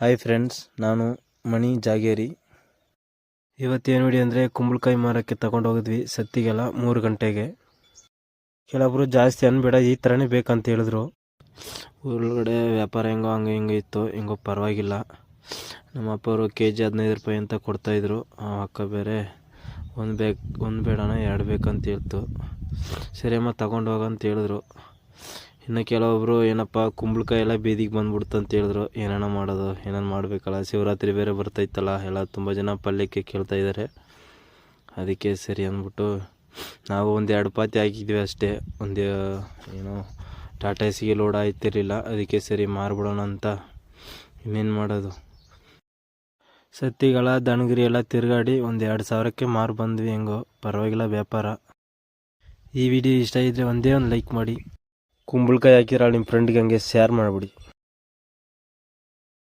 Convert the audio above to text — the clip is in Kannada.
ಹಾಯ್ ಫ್ರೆಂಡ್ಸ್, ನಾನು ಮಣಿ ಜಾಗೇರಿ. ಇವತ್ತೇನು ವಿಡಿಯೋ ಅಂದರೆ ಕುಂಬಳಕಾಯಿ ಮಾರೋಕ್ಕೆ ತಗೊಂಡು ಹೋಗಿದ್ವಿ ಸತ್ತಿಗೆಲ್ಲ 3 ಗಂಟೆಗೆ. ಕೆಲವೊಬ್ರು ಜಾಸ್ತಿ ಅನ್ಬೇಡ, ಈ ಥರನೇ ಬೇಕಂತ ಹೇಳಿದ್ರು. ಒಳಗಡೆ ವ್ಯಾಪಾರ ಹೆಂಗೋ ಹಿಂಗೆ ಇತ್ತು, ಹೆಂಗೋ ಪರವಾಗಿಲ್ಲ. ನಮ್ಮ ಅಪ್ಪವರು KG 15 ರೂಪಾಯಿ ಅಂತ ಕೊಡ್ತಾಯಿದ್ರು. ಅಕ್ಕ ಬೇರೆ ಒಂದು ಬೇಡಣ 2 ಬೇಕಂತ ಹೇಳ್ತು. ಸರಿ ಅಮ್ಮ ತಗೊಂಡು ಹೋಗಂತ ಹೇಳಿದ್ರು. ಇನ್ನು ಕೆಲವೊಬ್ರು ಏನಪ್ಪ ಕುಂಬಳಕಾಯಿ ಎಲ್ಲ ಬೀದಿಗೆ ಬಂದ್ಬಿಡ್ತು ಅಂತ ಹೇಳಿದ್ರು. ಏನೇನೋ ಮಾಡೋದು, ಏನೇನು ಮಾಡಬೇಕಲ್ಲ, ಶಿವರಾತ್ರಿ ಬೇರೆ ಬರ್ತೈತಲ್ಲ, ಎಲ್ಲ ತುಂಬ ಜನ ಪಲ್ಯಕ್ಕೆ ಕೇಳ್ತಾ ಇದ್ದಾರೆ. ಅದಕ್ಕೆ ಸರಿ ಅಂದ್ಬಿಟ್ಟು ನಾವು 1-2 ಪಾತಿ ಹಾಕಿದ್ವಿ ಅಷ್ಟೇ. ಏನೋ ಟಾಟಾ ಎಸಿಗೆ ಲೋಡ್ ಆಯ್ತಿರಲಿಲ್ಲ. ಅದಕ್ಕೆ ಸರಿ ಮಾರ್ಬಿಡೋಣ ಅಂತ. ಇನ್ನೇನು ಮಾಡೋದು, ಸತ್ತಿಗಳ ದಣಗಿರಿ ಎಲ್ಲ ತಿರುಗಾಡಿ 2,000ಕ್ಕೆ ಮಾರು ಬಂದ್ವಿ. ಹೆಂಗೋ ಪರವಾಗಿಲ್ಲ ವ್ಯಾಪಾರ. ಈ ವಿಡಿಯೋ ಇಷ್ಟ ಇದ್ದರೆ ಒಂದೇ ಒಂದು ಲೈಕ್ ಮಾಡಿ. ಕುಂಬಳಕಾಯಿ ಹಾಕಿರೋ ನಿಮ್ಮ ಫ್ರೆಂಡ್ಗೆ ಹಂಗೆ ಶೇರ್ ಮಾಡಿಬಿಡಿ.